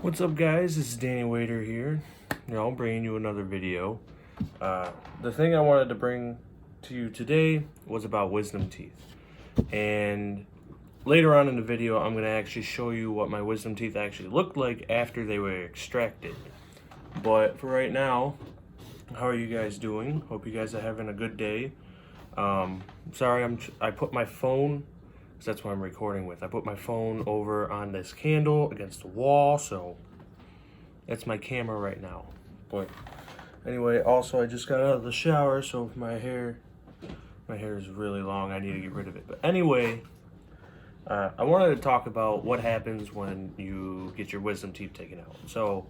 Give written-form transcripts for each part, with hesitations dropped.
What's up, guys? This is Danny Waiter here. Bringing you another video. The thing I wanted to bring to you today was about wisdom teeth. And later on in the video, I'm going to actually show you what my wisdom teeth actually looked like after they were extracted. But for right now, how are you guys doing? Hope you guys are having a good day. Sorry, I put my phone, because that's what I'm recording with. I put my phone over on this candle against the wall, so that's my camera right now. But anyway, also I just got out of the shower, so my hair is really long. I need to get rid of it. But anyway, I wanted to talk about what happens when you get your wisdom teeth taken out. So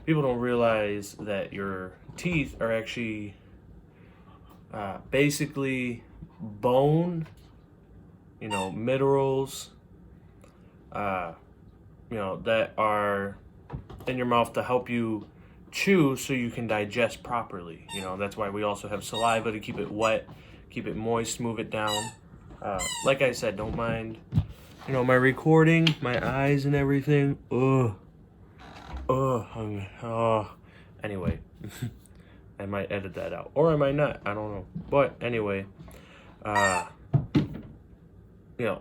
people don't realize that your teeth are actually basically bone, minerals, that are in your mouth to help you chew so you can digest properly. That's why we also have saliva to keep it wet, keep it moist, move it down. Like I said, don't mind, my recording, my eyes and everything. Anyway, I might edit that out, or I might not, I don't know. But anyway,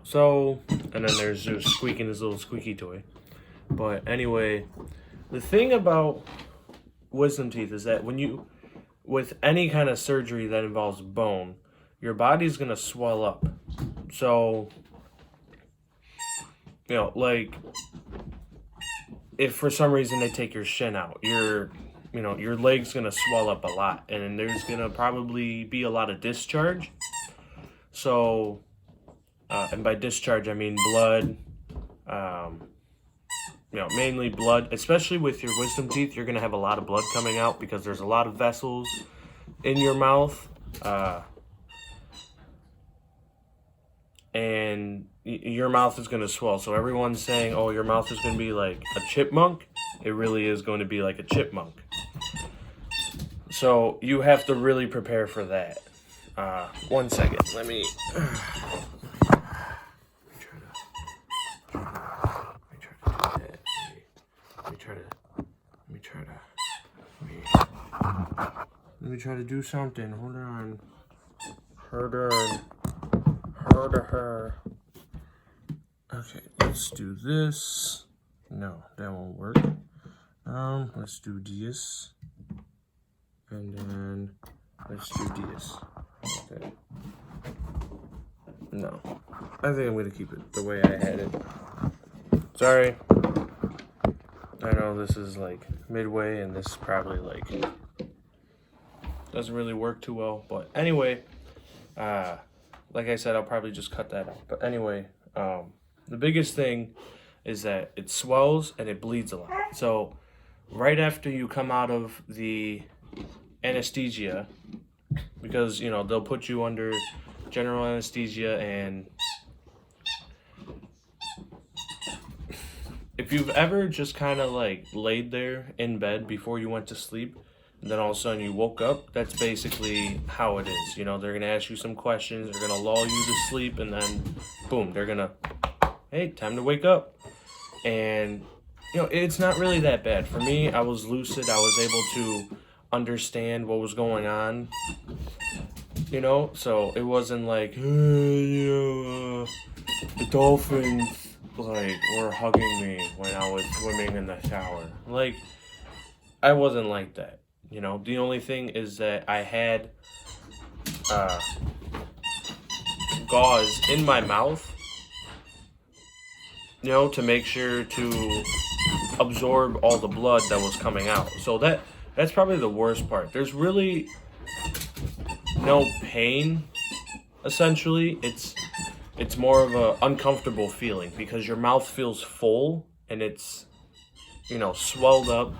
so, and then there's just squeaking this little squeaky toy. But anyway, the thing about wisdom teeth is that with any kind of surgery that involves bone, your body's gonna swell up. So, like, if for some reason they take your shin out, your leg's gonna swell up a lot, and there's gonna probably be a lot of discharge. So, and by discharge I mean blood, mainly blood, especially with your wisdom teeth. You're gonna have a lot of blood coming out because there's a lot of vessels in your mouth, and your mouth is gonna swell. So everyone's saying, oh, your mouth is gonna be like a chipmunk. It really is going to be like a chipmunk. So you have to really prepare for that. 1 second, let me try to do something. Hold on. Okay, let's do this. No, that won't work. Let's do this. And then let's do this. Okay. No. I think I'm gonna keep it the way I had it. Sorry. I know this is like midway and this probably doesn't really work too well. But anyway, like I said, I'll probably just cut that out. But anyway, the biggest thing is that it swells and it bleeds a lot. So right after you come out of the anesthesia, because they'll put you under general anesthesia, and if you've ever just kind of laid there in bed before you went to sleep, and then all of a sudden you woke up, that's basically how it is. They're gonna ask you some questions, they're gonna lull you to sleep, and then boom, they're gonna, hey, time to wake up. And it's not really that bad. For me, I was lucid. I was able to understand what was going on, so it wasn't like the dolphins were hugging me when I was swimming in the shower. I wasn't like that. The only thing is that I had gauze in my mouth, to make sure to absorb all the blood that was coming out. So that's probably the worst part. There's really no pain, essentially. It's more of a uncomfortable feeling because your mouth feels full and it's swelled up,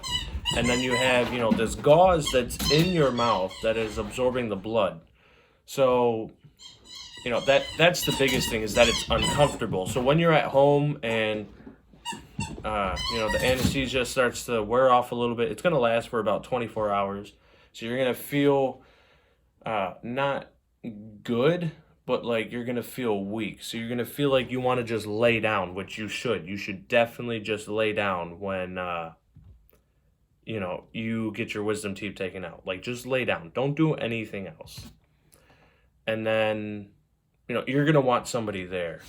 and then you have this gauze that's in your mouth that is absorbing the blood. So that's the biggest thing, is that it's uncomfortable. So when you're at home and the anesthesia starts to wear off a little bit, it's going to last for about 24 hours. So you're going to feel not good, but like you're gonna feel weak. So you're gonna feel like you want to just lay down, which you should. You should definitely just lay down when you get your wisdom teeth taken out. Like just lay down. Don't do anything else. And then, you're gonna want somebody there.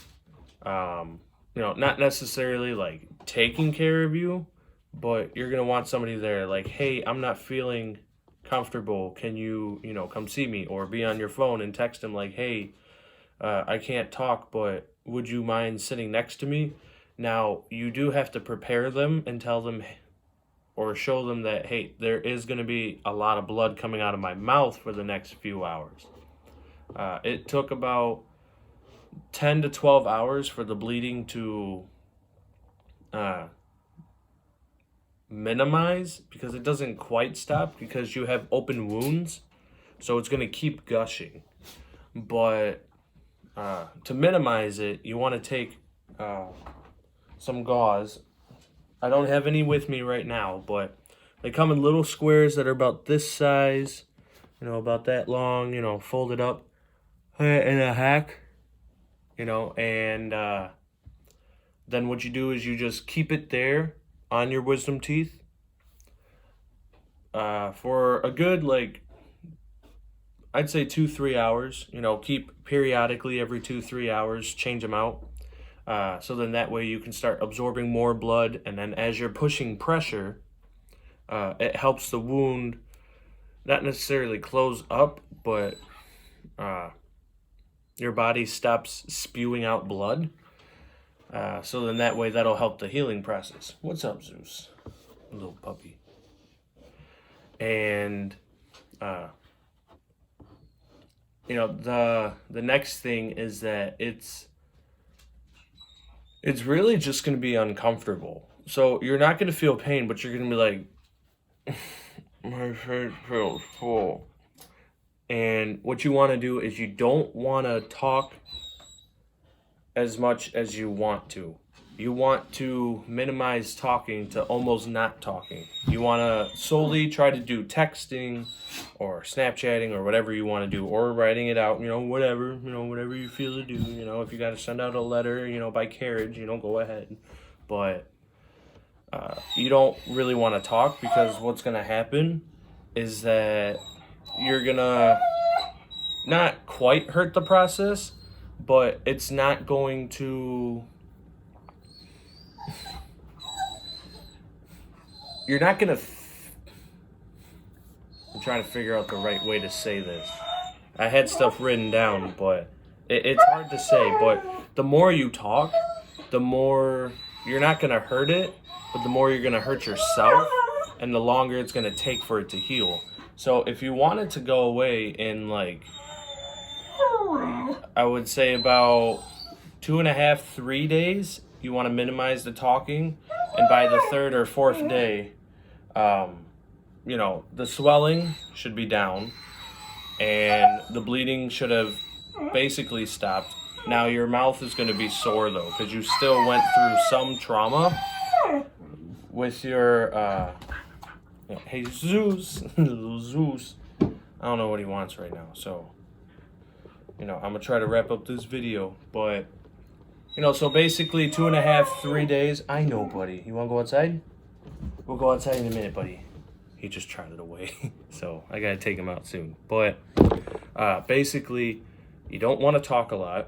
Not necessarily like taking care of you, but you're gonna want somebody there. Like, hey, I'm not feeling comfortable. Can you, come see me? Or be on your phone and text him like, hey, I can't talk, but would you mind sitting next to me? Now, you do have to prepare them and tell them or show them that, hey, there is going to be a lot of blood coming out of my mouth for the next few hours. It took about 10 to 12 hours for the bleeding to minimize, because it doesn't quite stop because you have open wounds. So it's going to keep gushing. But to minimize it, you want to take some gauze. I don't have any with me right now, but they come in little squares that are about this size, about that long, folded up in a hack, and then what you do is you just keep it there on your wisdom teeth for a good, I'd say 2-3 hours. Keep periodically every 2-3 hours, change them out. So then that way you can start absorbing more blood, and then as you're pushing pressure, it helps the wound not necessarily close up, but your body stops spewing out blood. So then that way that'll help the healing process. What's up, Zeus? Little puppy. And the next thing is that it's really just going to be uncomfortable. So you're not going to feel pain, but you're going to be like, my face feels full. And what you want to do is you don't want to talk as much as you want to. You want to minimize talking to almost not talking. You want to solely try to do texting or Snapchatting or whatever you want to do, or writing it out, whatever you feel to do. If you got to send out a letter, by carriage, go ahead. But you don't really want to talk, because what's going to happen is that you're going to not quite hurt the process, but it's not going to... You're not going to... I'm trying to figure out the right way to say this. I had stuff written down, but it's hard to say. But the more you talk, the more... You're not going to hurt it, but the more you're going to hurt yourself, and the longer it's going to take for it to heal. So if you want it to go away in, I would say about 2.5-3 days, you want to minimize the talking. And by the 3rd or 4th day, the swelling should be down, and the bleeding should have basically stopped. Now your mouth is going to be sore though, because you still went through some trauma with your hey Zeus. Little Zeus. I don't know what he wants right now, so I'm gonna try to wrap up this video. But so basically 2.5-3 days. I know, buddy. You wanna go outside? We'll go outside in a minute, buddy. He just trotted away. So I gotta take him out soon. But basically, you don't want to talk a lot.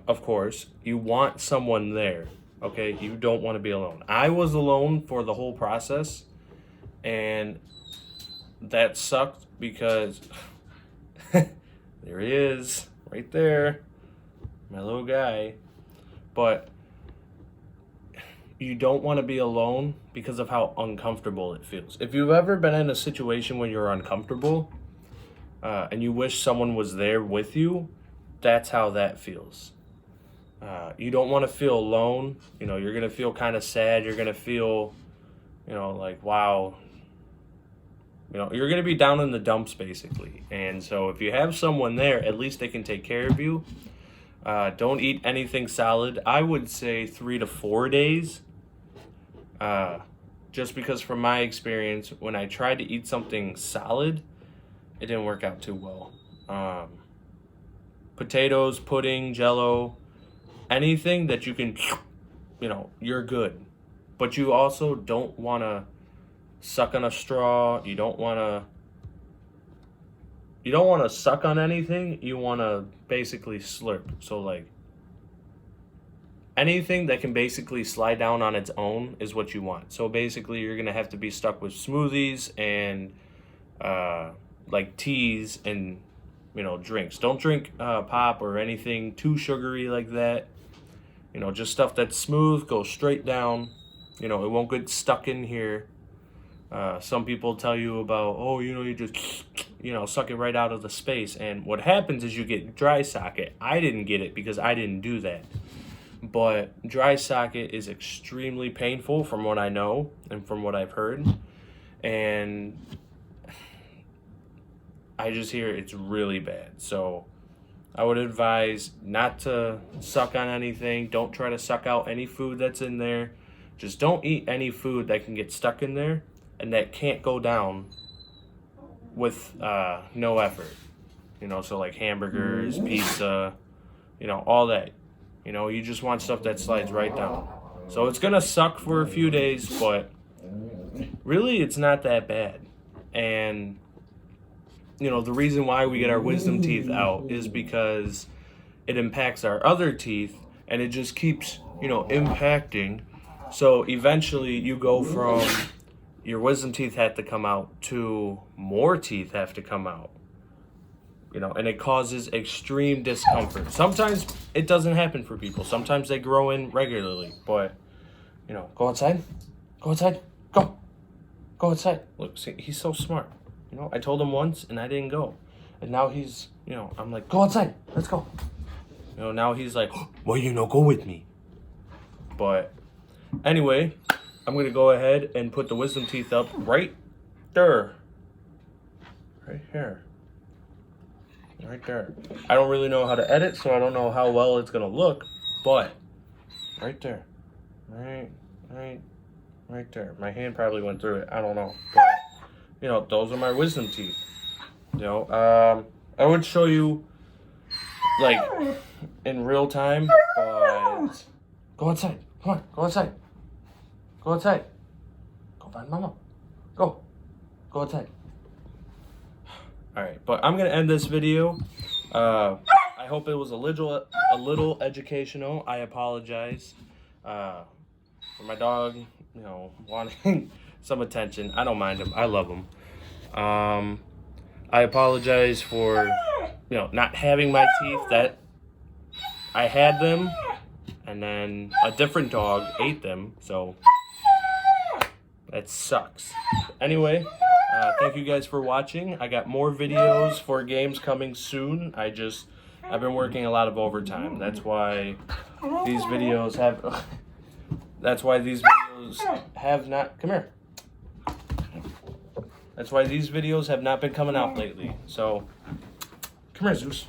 Of course, you want someone there. Okay, you don't want to be alone. I was alone for the whole process, and that sucked because there he is, right there, my little guy. But you don't want to be alone because of how uncomfortable it feels. If you've ever been in a situation when you're uncomfortable and you wish someone was there with you, that's how that feels. You don't want to feel alone. You're going to feel kind of sad. You're going to feel, like, wow. You're going to be down in the dumps, basically. And so if you have someone there, at least they can take care of you. Don't eat anything solid. I would say 3 to 4 days. Just because from my experience, when I tried to eat something solid, it didn't work out too well. potatoes, pudding, jello, anything that you can, you're good. But you also don't want to suck on a straw. You don't want to suck on anything. You want to basically slurp. So like anything that can basically slide down on its own is what you want. So basically you're going to have to be stuck with smoothies and like teas and drinks. Don't drink pop or anything too sugary like that. Just stuff that's smooth, goes straight down. It won't get stuck in here. Some people tell you about, you just, suck it right out of the space. And what happens is you get dry socket. I didn't get it because I didn't do that. But dry socket is extremely painful from what I know and from what I've heard. And I just hear it's really bad. So I would advise not to suck on anything. Don't try to suck out any food that's in there. Just don't eat any food that can get stuck in there and that can't go down with no effort. So like hamburgers, pizza, all that. You just want stuff that slides right down. So it's going to suck for a few days, but really it's not that bad. And, the reason why we get our wisdom teeth out is because it impacts our other teeth and it just keeps, impacting. So eventually you go from your wisdom teeth have to come out to more teeth have to come out. And it causes extreme discomfort. Sometimes it doesn't happen for people. Sometimes they grow in regularly. But, go outside. Go outside. Go. Go outside. Look, see, he's so smart. I told him once and I didn't go. And now he's, I'm like, go outside. Let's go. Now he's like, well, go with me. But anyway, I'm going to go ahead and put the wisdom teeth up right there. Right here. Right there. I don't really know how to edit, so I don't know how well it's going to look, but right there. Right there. My hand probably went through it. I don't know. But, those are my wisdom teeth. I would show you, like, in real time, but go outside. Come on, go outside. Go outside. Go find Mama. Go. Go outside. Alright, but I'm going to end this video. I hope it was a little educational. I apologize for my dog, wanting some attention. I don't mind him. I love him. I apologize for, not having my teeth. That I had them, and then a different dog ate them, so that sucks. Anyway, thank you guys for watching. I got more videos for games coming soon. I've been working a lot of overtime. That's why these videos have not, come here. That's why these videos have not been coming out lately. So, come here, Zeus.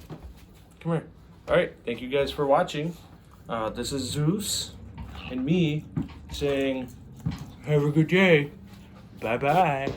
Come here. Alright, thank you guys for watching. This is Zeus and me saying, have a good day. Bye-bye.